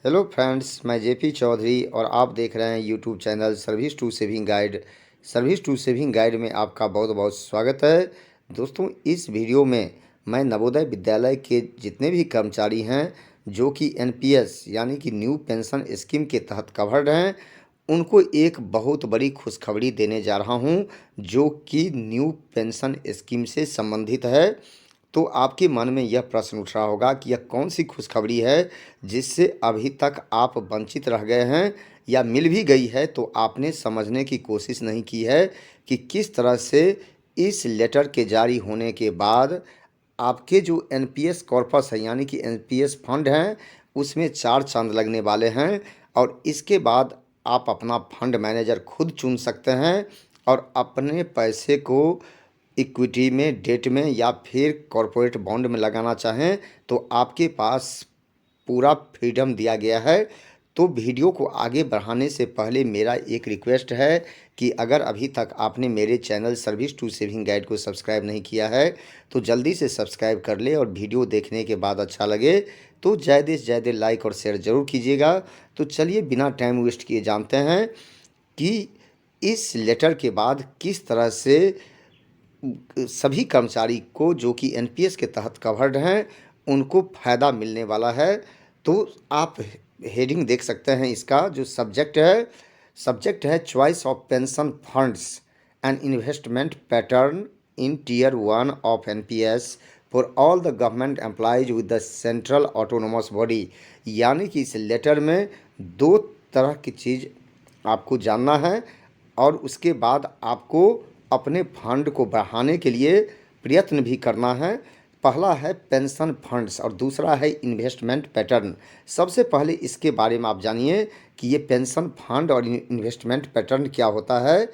Hello friends, मैं JP Chaudhary और आप देख रहे हैं YouTube channel service to saving guide. Service to saving guide में आपका बहुत बहुत स्वागत है। दोस्तों, इस वीडियो में मैं नवोदय विद्यालय के जितने भी कर्मचारी हैं जो कि एनपीएस यानी कि न्यू पेंशन स्कीम के तहत कवर्ड हैं, उनको एक बहुत बड़ी खुशखबरी देने जा रहा हूं जो कि न्यू पेंशन स्कीम से संबंधित है। तो आपके मन में यह प्रश्न उठ रहा होगा कि यह कौन सी खुशखबरी है जिससे अभी तक आप वंचित रह गए हैं, या मिल भी गई है तो आपने समझने की कोशिश नहीं की है कि किस तरह से इस लेटर के जारी होने के बाद आपके जो एनपीएस कॉर्पस है यानी कि एनपीएस फंड हैं उसमें चार चांद लगने वाले हैं। और इसके बाद आप अपना फंड मैनेजर खुद चुन सकते हैं और अपने पैसे को इक्विटी में, डेट में या फिर कॉरपोरेट बॉन्ड में लगाना चाहें तो आपके पास पूरा फ्रीडम दिया गया है। तो वीडियो को आगे बढ़ाने से पहले मेरा एक रिक्वेस्ट है कि अगर अभी तक आपने मेरे channel service to saving guide को सब्सक्राइब नहीं किया है तो जल्दी से सब्सक्राइब कर ले, और वीडियो देखने के बाद अच्छा लगे तो ज़्यादा से ज़्यादा लाइक और शेयर ज़रूर कीजिएगा। तो चलिए बिना टाइम वेस्ट किए जानते हैं कि इस लेटर के बाद किस तरह से सभी कर्मचारी को जो कि एनपीएस के तहत कवर्ड हैं उनको फ़ायदा मिलने वाला है। तो आप हेडिंग देख सकते हैं, इसका जो सब्जेक्ट है choice of pension funds and investment pattern in tier 1 of NPS for all the government employees with the central autonomous body. यानी कि इस लेटर में दो तरह की चीज़ आपको जानना है और उसके बाद आपको अपने फंड को बढ़ाने के लिए प्रयत्न भी करना है। पहला है पेंशन फंड्स और दूसरा है इन्वेस्टमेंट पैटर्न। सबसे पहले इसके बारे में आप जानिए कि ये पेंशन फंड और इन्वेस्टमेंट पैटर्न क्या होता है।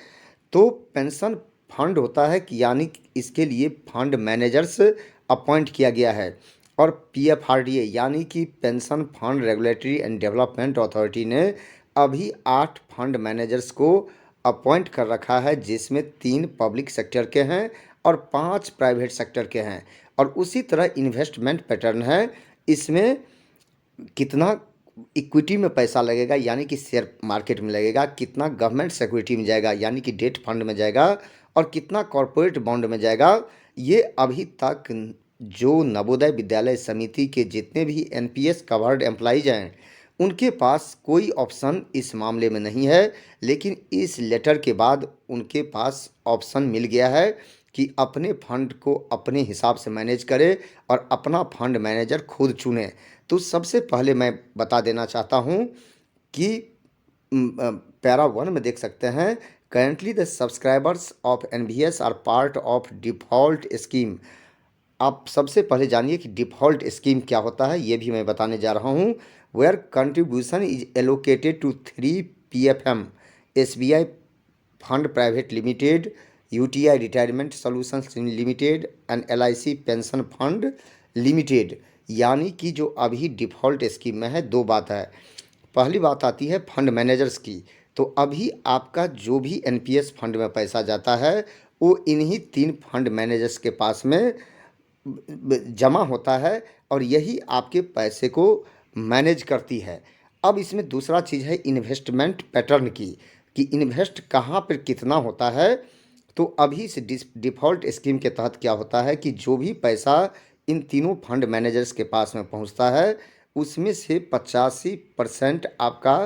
तो पेंशन फंड होता है कि यानी कि इसके लिए फंड मैनेजर्स अपॉइंट किया गया है, और पीएफआरडीए यानी कि pension fund regulatory and development authority ने अभी 8 फंड मैनेजर्स को अपॉइंट कर रखा है, जिसमें 3 पब्लिक सेक्टर के हैं और 5 प्राइवेट सेक्टर के हैं। और उसी तरह इन्वेस्टमेंट पैटर्न है, इसमें कितना इक्विटी में पैसा लगेगा यानी कि शेयर मार्केट में लगेगा, कितना गवर्नमेंट सिक्योरिटी में जाएगा यानी कि डेट फंड में जाएगा, और कितना कॉरपोरेट बॉन्ड में जाएगा। ये अभी तक जो नवोदय विद्यालय समिति के जितने भी एनपीएस कवर्ड एम्प्लॉइज हैं उनके पास कोई ऑप्शन इस मामले में नहीं है, लेकिन इस लेटर के बाद उनके पास ऑप्शन मिल गया है कि अपने फंड को अपने हिसाब से मैनेज करें और अपना फंड मैनेजर खुद चुने। तो सबसे पहले मैं बता देना चाहता हूं कि पैरा 1 में देख सकते हैं, currently the subscribers of NVS are part of default scheme. आप सबसे पहले जानिए कि डिफ़ॉल्ट स्कीम क्या होता है, ये भी मैं बताने जा रहा हूँ। Where contribution is allocated to 3 PFM, SBI fund private limited, UTI retirement solutions limited and LIC pension fund limited. यानी कि जो अभी डिफ़ॉल्ट स्कीम में है, दो बात है। पहली बात आती है फंड मैनेजर्स की। तो अभी आपका जो भी एनपीएस फंड में पैसा जाता है वो इन्हीं 3 फंड मैनेजर्स के पास में जमा होता है और यही आपके पैसे को मैनेज करती है। अब इसमें दूसरा चीज़ है इन्वेस्टमेंट पैटर्न की, कि इन्वेस्ट कहाँ पर कितना होता है। तो अभी से डिफ़ॉल्ट स्कीम के तहत क्या होता है कि जो भी पैसा इन तीनों फंड मैनेजर्स के पास में पहुंचता है उसमें से 85% आपका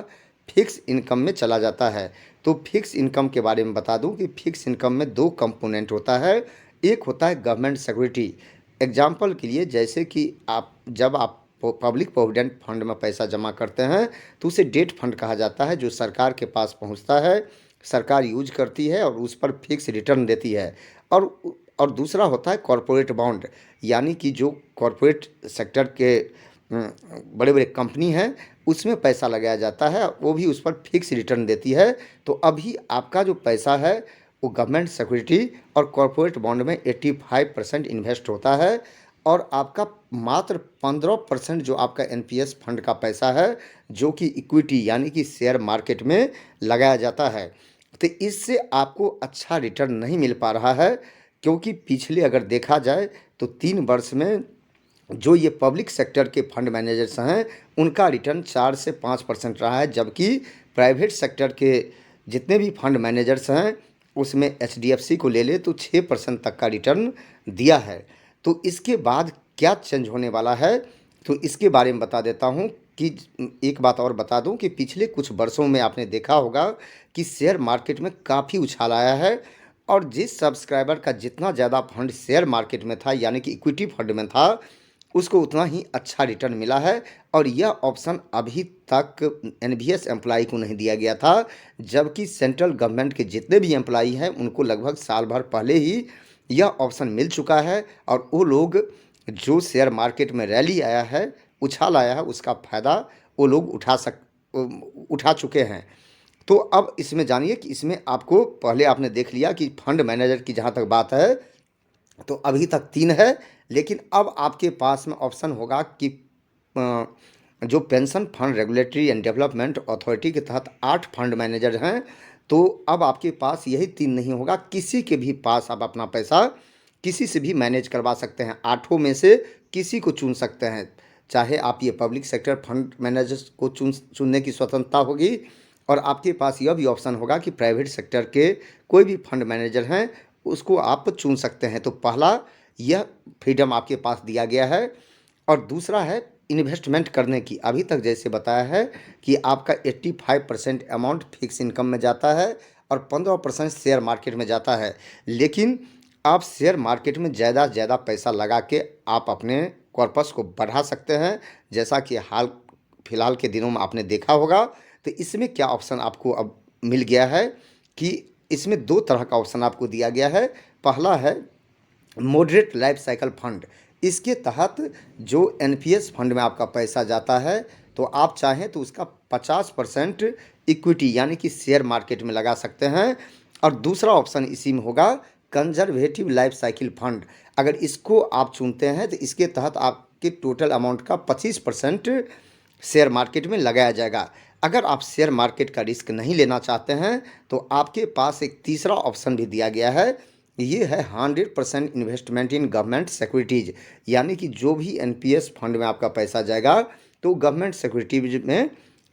फिक्स इनकम में चला जाता है। तो फिक्स इनकम के बारे में बता दूं कि फिक्स इनकम में दो कंपोनेंट होता है। एक होता है गवर्नमेंट सिक्योरिटी। एग्जाम्पल के लिए, जैसे कि जब आप पब्लिक प्रोविडेंट फंड में पैसा जमा करते हैं तो उसे डेट फंड कहा जाता है, जो सरकार के पास पहुंचता है, सरकार यूज करती है और उस पर फिक्स रिटर्न देती है। और दूसरा होता है कॉरपोरेट बॉन्ड, यानी कि जो कॉरपोरेट सेक्टर के बड़े बड़े कंपनी हैं उसमें पैसा लगाया जाता है, वो भी उस पर फिक्स रिटर्न देती है। तो अभी आपका जो पैसा है वो गवर्नमेंट सिक्योरिटी और कॉरपोरेट बॉन्ड में 85% इन्वेस्ट होता है, और आपका मात्र 15% जो आपका एनपीएस फंड का पैसा है जो कि इक्विटी यानी कि शेयर मार्केट में लगाया जाता है। तो इससे आपको अच्छा रिटर्न नहीं मिल पा रहा है, क्योंकि पिछले अगर देखा जाए तो 3 वर्ष में जो ये पब्लिक सेक्टर के फंड मैनेजर्स हैं उनका रिटर्न 4 से 5% रहा है, जबकि प्राइवेट सेक्टर के जितने भी फंड मैनेजर्स हैं उसमें एचडीएफसी को ले ले तो 6% तक का रिटर्न दिया है। तो इसके बाद क्या चेंज होने वाला है, तो इसके बारे में बता देता हूँ कि एक बात और बता दूं कि पिछले कुछ वर्षों में आपने देखा होगा कि शेयर मार्केट में काफ़ी उछाल आया है, और जिस सब्सक्राइबर का जितना ज़्यादा फंड शेयर मार्केट में था यानी कि इक्विटी फंड में था उसको उतना ही अच्छा रिटर्न मिला है। और यह ऑप्शन अभी तक एनवीएस एम्प्लॉई को नहीं दिया गया था, जबकि सेंट्रल गवर्नमेंट के जितने भी एम्प्लॉई हैं उनको लगभग साल भर पहले ही यह ऑप्शन मिल चुका है, और वो लोग जो शेयर मार्केट में रैली आया है, उछाल आया है, उसका फ़ायदा वो लोग उठा चुके हैं। तो अब इसमें जानिए कि इसमें आपको पहले आपने देख लिया कि फंड मैनेजर की जहाँ तक बात है तो अभी तक 3 है, लेकिन अब आपके पास में ऑप्शन होगा कि अ, जो pension fund regulatory and development authority के तहत 8 फंड मैनेजर हैं। तो अब आपके पास यही 3 नहीं होगा, किसी के भी पास आप अपना पैसा किसी से भी मैनेज करवा सकते हैं, आठों में से किसी को चुन सकते हैं। चाहे आप ये पब्लिक सेक्टर फंड मैनेजर्स को चुनने की स्वतंत्रता होगी, और आपके पास यह भी ऑप्शन होगा कि प्राइवेट सेक्टर के कोई भी फंड मैनेजर हैं उसको आप चुन सकते हैं। तो पहला यह फ्रीडम आपके पास दिया गया है। और दूसरा है इन्वेस्टमेंट करने की। अभी तक जैसे बताया है कि आपका 85% अमाउंट फिक्स इनकम में जाता है और 15% शेयर मार्केट में जाता है, लेकिन आप शेयर मार्केट में ज़्यादा से ज़्यादा पैसा लगा के आप अपने कॉर्पस को बढ़ा सकते हैं, जैसा कि हाल फिलहाल के दिनों में आपने देखा होगा। तो इसमें क्या ऑप्शन आपको अब मिल गया है कि इसमें 2 तरह का ऑप्शन आपको दिया गया है। पहला है मॉडरेट लाइफ साइकिल फंड। इसके तहत जो एनपीएस फंड में आपका पैसा जाता है तो आप चाहें तो उसका 50% इक्विटी यानी कि शेयर मार्केट में लगा सकते हैं। और दूसरा ऑप्शन इसी में होगा कंजर्वेटिव लाइफ साइकिल फंड। अगर इसको आप चुनते हैं तो इसके तहत आपके टोटल अमाउंट का 25% शेयर मार्केट में लगाया जाएगा। अगर आप शेयर मार्केट का रिस्क नहीं लेना चाहते हैं तो आपके पास एक तीसरा ऑप्शन भी दिया गया है, ये है 100% इन्वेस्टमेंट इन गवर्नमेंट सिक्योरिटीज़। यानी कि जो भी एनपीएस फंड में आपका पैसा जाएगा तो गवर्नमेंट सिक्योरिटीज में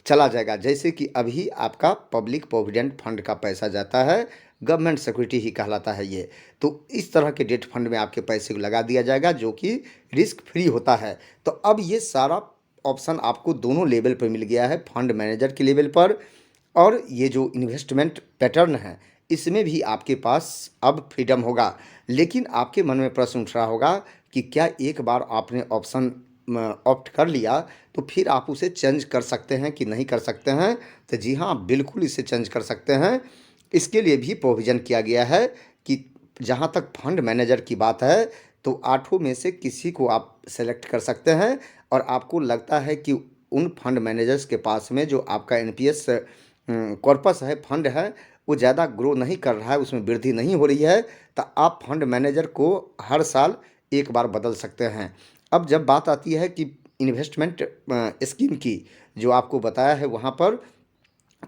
चला जाएगा। जैसे कि अभी आपका पब्लिक प्रोविडेंट फंड का पैसा जाता है, गवर्नमेंट सिक्योरिटी ही कहलाता है ये। तो इस तरह के डेट फंड में आपके पैसे को लगा दिया जाएगा जो कि रिस्क फ्री होता है। तो अब ये सारा ऑप्शन आपको दोनों लेवल पर मिल गया है, फंड मैनेजर के लेवल पर और ये जो इन्वेस्टमेंट पैटर्न है इसमें भी आपके पास अब फ्रीडम होगा। लेकिन आपके मन में प्रश्न उठ रहा होगा कि क्या एक बार आपने ऑप्शन ऑप्ट कर लिया तो फिर आप उसे चेंज कर सकते हैं कि नहीं कर सकते हैं। तो जी हाँ, बिल्कुल इसे चेंज कर सकते हैं। इसके लिए भी प्रोविज़न किया गया है कि जहाँ तक फंड मैनेजर की बात है तो आठों में से किसी को आप सेलेक्ट कर सकते हैं। और आपको लगता है कि उन फंड मैनेजर्स के पास में जो आपका एनपीएस कॉर्पस है, फंड है, वो ज़्यादा ग्रो नहीं कर रहा है, उसमें वृद्धि नहीं हो रही है, तो आप फंड मैनेजर को हर साल एक बार बदल सकते हैं। अब जब बात आती है कि इन्वेस्टमेंट स्कीम की, जो आपको बताया है वहाँ पर,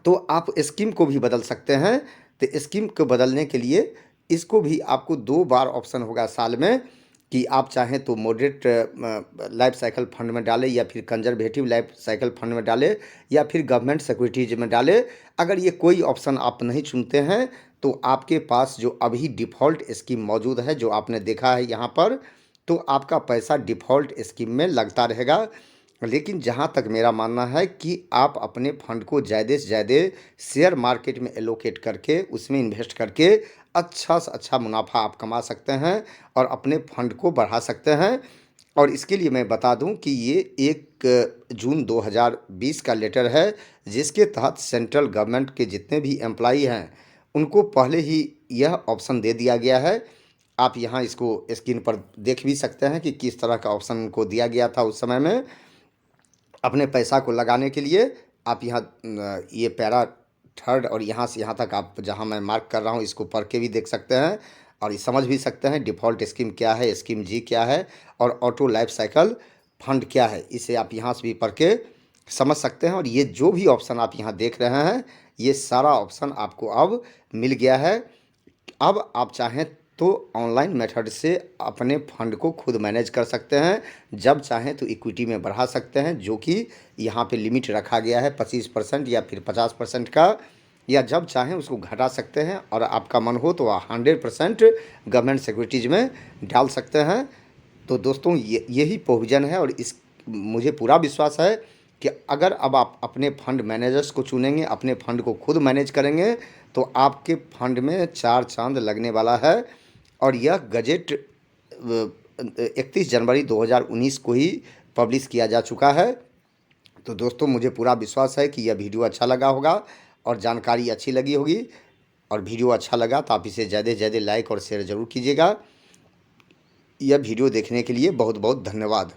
तो आप स्कीम को भी बदल सकते हैं। तो स्कीम को बदलने के लिए इसको भी आपको 2 बार ऑप्शन होगा साल में कि आप चाहें तो मॉडरेट लाइफ साइकिल फंड में डालें या फिर कंजर्वेटिव लाइफ साइकिल फंड में डालें या फिर गवर्नमेंट सिक्योरिटीज में डालें। अगर ये कोई ऑप्शन आप नहीं चुनते हैं तो आपके पास जो अभी डिफ़ॉल्ट स्कीम मौजूद है जो आपने देखा है यहाँ पर, तो आपका पैसा डिफ़ॉल्ट स्कीम में लगता रहेगा। लेकिन जहाँ तक मेरा मानना है कि आप अपने फंड को ज़्यादा से ज़्यादा शेयर मार्केट में एलोकेट करके उसमें इन्वेस्ट करके अच्छा से अच्छा मुनाफा आप कमा सकते हैं और अपने फंड को बढ़ा सकते हैं। और इसके लिए मैं बता दूं कि ये 1 जून 2020 का लेटर है, जिसके तहत सेंट्रल गवर्नमेंट के जितने भी एम्प्लॉई हैं उनको पहले ही यह ऑप्शन दे दिया गया है। आप यहाँ इसको स्क्रीन पर देख भी सकते हैं कि किस तरह का ऑप्शन उनको दिया गया था उस समय में अपने पैसा को लगाने के लिए। आप यहाँ ये पैरा थर्ड और यहाँ से यहाँ तक आप जहाँ मैं मार्क कर रहा हूँ इसको पढ़ के भी देख सकते हैं और ये समझ भी सकते हैं डिफ़ॉल्ट स्कीम क्या है, स्कीम जी क्या है और ऑटो लाइफ साइकिल फंड क्या है। इसे आप यहाँ से भी पढ़ के समझ सकते हैं। और ये जो भी ऑप्शन आप यहाँ देख रहे हैं ये सारा ऑप्शन आपको अब मिल गया है। अब आप चाहें तो ऑनलाइन मेथड से अपने फंड को खुद मैनेज कर सकते हैं। जब चाहें तो इक्विटी में बढ़ा सकते हैं, जो कि यहाँ पे लिमिट रखा गया है 25% या फिर 50% का, या जब चाहें उसको घटा सकते हैं और आपका मन हो तो 100% गवर्नमेंट सिक्योरिटीज़ में डाल सकते हैं। तो दोस्तों यही प्रोविज़न है, और इस मुझे पूरा विश्वास है कि अगर अब आप अपने फंड मैनेजर्स को चुनेंगे, अपने फंड को खुद मैनेज करेंगे, तो आपके फंड में चार चांद लगने वाला है। और यह गजेट 31 जनवरी 2019 को ही पब्लिश किया जा चुका है। तो दोस्तों मुझे पूरा विश्वास है कि यह वीडियो अच्छा लगा होगा और जानकारी अच्छी लगी होगी। और वीडियो अच्छा लगा तो आप इसे ज़्यादा से ज़्यादा लाइक और शेयर ज़रूर कीजिएगा। यह वीडियो देखने के लिए बहुत बहुत धन्यवाद।